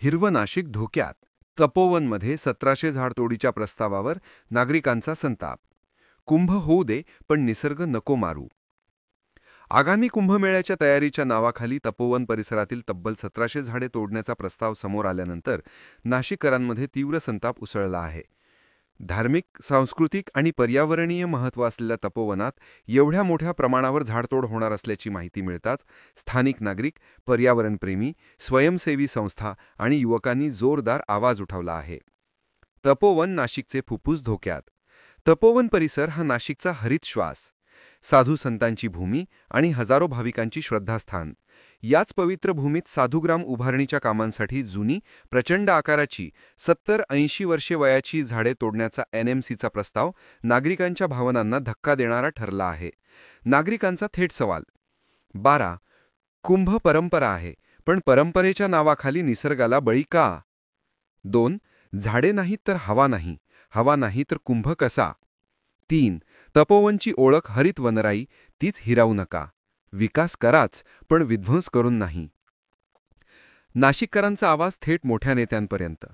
हिरवं नाशिक धोक्यात. तपोवनमध्ये 1700 झाडतोडीच्या प्रस्तावावर नागरिकांचा संताप. कुंभ होऊ दे पण निसर्ग नको मारू. आगामी कुंभमेळ्याच्या तयारीच्या नावाखाली तपोवन परिसरातील तब्बल 1700 झाडे तोडण्याचा प्रस्ताव समोर आल्यानंतर नाशिककरांमध्ये तीव्र संताप उसळला आहे. धार्मिक, सांस्कृतिक आणि पर्यावरणीय महत्त्व असलेल्या तपोवनात एवढ्या मोठ्या प्रमाणावर झाडतोड होणार असल्याची माहिती मिळताच स्थानिक नागरिक, पर्यावरणप्रेमी, स्वयंसेवी संस्था आणि युवकांनी जोरदार आवाज उठवला आहे. तपोवन नाशिकचे फुफ्फुस धोक्यात. तपोवन परिसर हा नाशिकचा हरित श्वास, साधू संतांची भूमी आणि हजारो भाविकांची श्रद्धास्थान. याच पवित्र भूमीत साधुग्राम उभारणीच्या कामांसाठी जुनी, प्रचंड आकाराची 70-80 वर्षे वयाची झाडे तोडण्याचा NMCचा प्रस्ताव नागरिकांच्या भावनांना धक्का देणारा ठरला आहे. नागरिकांचा थेट सवाल: 12. कुंभ परंपरा आहे, पण परंपरेच्या नावाखाली निसर्गाला बळी का? 2. झाडे नाहीत तर हवा नाही, हवा नाही तर कुंभ कसा? 3. तपोवनची ओळख हरित वनराई, तीच हिरावू नका. विकास कराच, पण विध्वंस करून नाही. नाशिककरांचा आवाज थेट मोठ्या नेत्यांपर्यंत,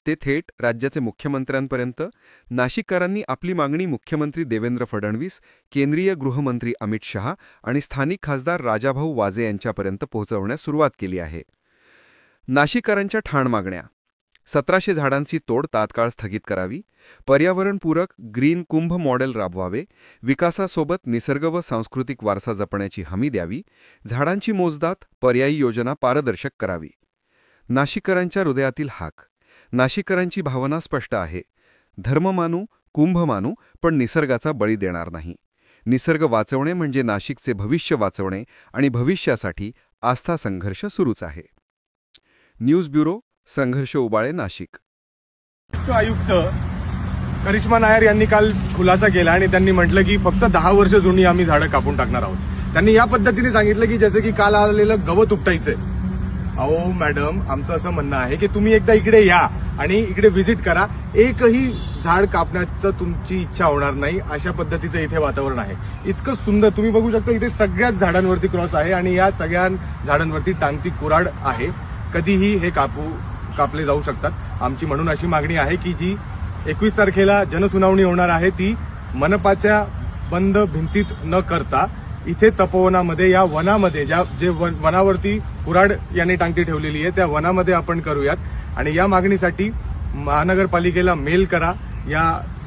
ते थेट राज्याचे मुख्यमंत्र्यांपर्यंत. नाशिककरांनी आपली मागणी मुख्यमंत्री देवेंद्र फडणवीस, केंद्रीय गृहमंत्री अमित शहा आणि स्थानिक खासदार राजाभाऊ वाजे यांच्यापर्यंत पोहोचवण्यास सुरुवात केली आहे. नाशिककरांच्या ठाण मागण्या: 1700 झाडांची तोड तात्काळ स्थगित करावी, पर्यावरणपूरक ग्रीन कुंभ मॉडेल राबवावे, विकासासोबत निसर्ग व सांस्कृतिक वारसा जपण्याची हमी द्यावी, झाडांची मोजदाद, पर्यायी योजना पारदर्शक करावी. नाशिककरांच्या हृदयातील हाक. नाशिककरांची भावना स्पष्ट आहे: धर्म मानू, कुंभ मानू, पण निसर्गाचा बळी देणार नाही. निसर्ग वाचवणे म्हणजे नाशिकचे भविष्य वाचवणे आणि भविष्यासाठी आस्था संघर्ष सुरूच आहे. न्यूज ब्युरो, संघर्ष उबाळे, नाशिक. आयुक्त करिश्मा नायर यांनी काल खुलासा केला आणि त्यांनी म्हटलं की फक्त 10 वर्ष जुनी आम्ही झाडं कापून टाकणार आहोत. त्यांनी या पद्धतीने सांगितलं की जसे की काल आलेलं गवत उपटायचंय. अहो मॅडम, आमचं असं म्हणणं आहे की तुम्ही एकदा इकडे या आणि इकडे व्हिजिट करा. एकही झाड कापण्याचं तुमची इच्छा होणार नाही, अशा पद्धतीचं इथे वातावरण आहे. इतकं सुंदर तुम्ही बघू शकता. इथे सगळ्याच झाडांवरती क्रॉस आहे आणि या सगळ्या झाडांवरती टांगती कुऱ्हाड आहे. कधीही हे कापले जाऊ शकतात. आमची म्हणून अशी मागणी आहे की जी 21 तारखेला जनसुनावणी होणार आहे ती मनपाच्या बंद भिंतीत न करता इथे तपोवनामध्ये, या वनामध्ये, जे वनावरती कुऱ्हाड यांनी टांगती ठेवलेली आहे त्या वनामध्ये आपण करूयात. आणि या मागणीसाठी महानगरपालिकेला मेल करा. या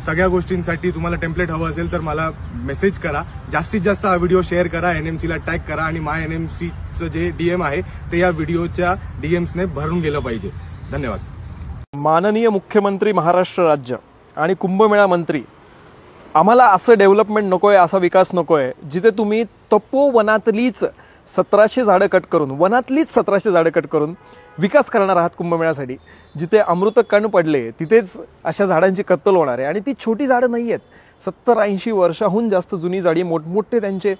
सगळ्या गोष्टींसाठी तुम्हाला टेम्पलेट हवं असेल तर मला मेसेज करा. जास्तीत जास्त हा व्हिडिओ शेअर करा, NMCला टॅग करा आणि माय NMCचं जे DM आहे ते या व्हिडिओच्या DMsने भरून गेलं पाहिजे. धन्यवाद. माननीय मुख्यमंत्री महाराष्ट्र राज्य आणि कुंभमेळा मंत्री, आम्हाला असं डेव्हलपमेंट नकोय, असा विकास नकोय जिथे तुम्ही तपोवनातलीच 1700 झाडं कट करून, वनातलीच 1700 झाडं कट करून विकास करणार आहात कुंभमेळ्यासाठी. जिथे अमृत कण पडले तिथेच अशा झाडांची कत्तल होणार आहे. आणि ती छोटी झाडं नाही आहेत, 70-80 वर्षाहून जास्त जुनी झाडी, मोठमोठे त्यांचे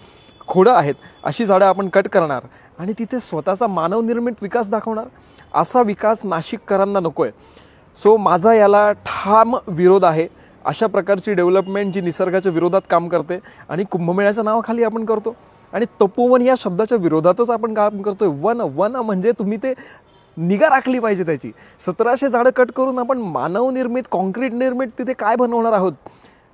खोडं आहेत, अशी झाडं आपण कट करणार आणि तिथे स्वतःचा मानवनिर्मित विकास दाखवणार. असा विकास नाशिककरांना नकोय. सो माझा याला ठाम विरोध आहे. अशा प्रकारची डेव्हलपमेंट जी निसर्गाच्या विरोधात काम करते आणि कुंभमेळ्याच्या नावाखाली आपण करतो आणि तपोवन या शब्दाच्या विरोधातच आपण काम करतोय. वन म्हणजे तुम्ही ते निगा राखली पाहिजे त्याची. 1700 झाडं कट करून आपण मानवनिर्मित, कॉन्क्रीट निर्मित तिथे काय बनवणार आहोत?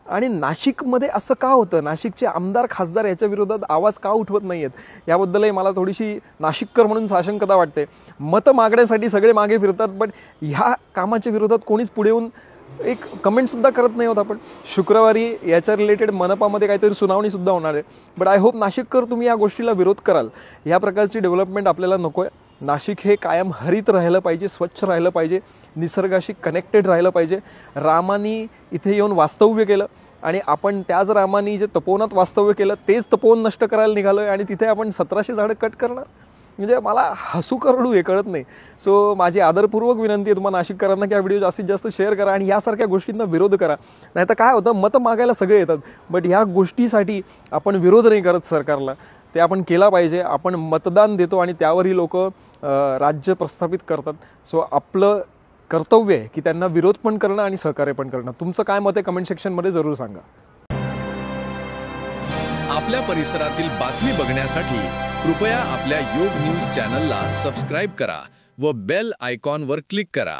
आणि नाशिकमध्ये असं का होतं? नाशिकचे आमदार, खासदार याच्या विरोधात आवाज का उठवत नाही आहेत? याबद्दलही मला थोडीशी नाशिककर म्हणून साशंकता वाटते. मतं मागण्यासाठी सगळे मागे फिरतात, बट ह्या कामाच्या विरोधात कोणीच पुढे येऊन एक कमेंटसुद्धा करत नाही होत. आपण शुक्रवारी याच्या रिलेटेड मनपामध्ये काहीतरी सुनावणीसुद्धा होणार आहे. बट आय होप नाशिककर तुम्ही या गोष्टीला विरोध कराल. या प्रकारची डेव्हलपमेंट आपल्याला नको आहे. नाशिक हे कायम हरित राहिलं पाहिजे, स्वच्छ राहिलं पाहिजे, निसर्गाशी कनेक्टेड राहिलं पाहिजे. रामानी इथे येऊन वास्तव्य केलं आणि आपण त्याच रामानी जे तपोवनात वास्तव्य केलं तेच तपोवन नष्ट करायला निघालोय आणि तिथे आपण 1700 झाडं कट करणार. म्हणजे मला हसू करडू हे कळत नाही. सो माझी आदरपूर्वक विनंती आहे तुम्हाला नाशिककरांना की हा व्हिडिओ जास्तीत जास्त शेअर करा आणि यासारख्या गोष्टींना विरोध करा. नाही तर काय होतं, मतं मागायला सगळे येतात, बट ह्या गोष्टीसाठी आपण विरोध नाही करत सरकारला. ते आपण केला पाहिजे. आपण मतदान देतो आणि त्यावरही लोक राज्य प्रस्थापित करतात. सो आपलं कर्तव्य आहे की त्यांना विरोध पण करणं आणि सहकार्य पण करणं. तुमचं काय मत आहे कमेंट सेक्शनमध्ये जरूर सांगा. आपल्या परिसरातील बातमी बघण्यासाठी कृपया आपल्या योग न्यूज चॅनलला सबस्क्राईब करा. व बेल आयकॉनवर क्लिक करा.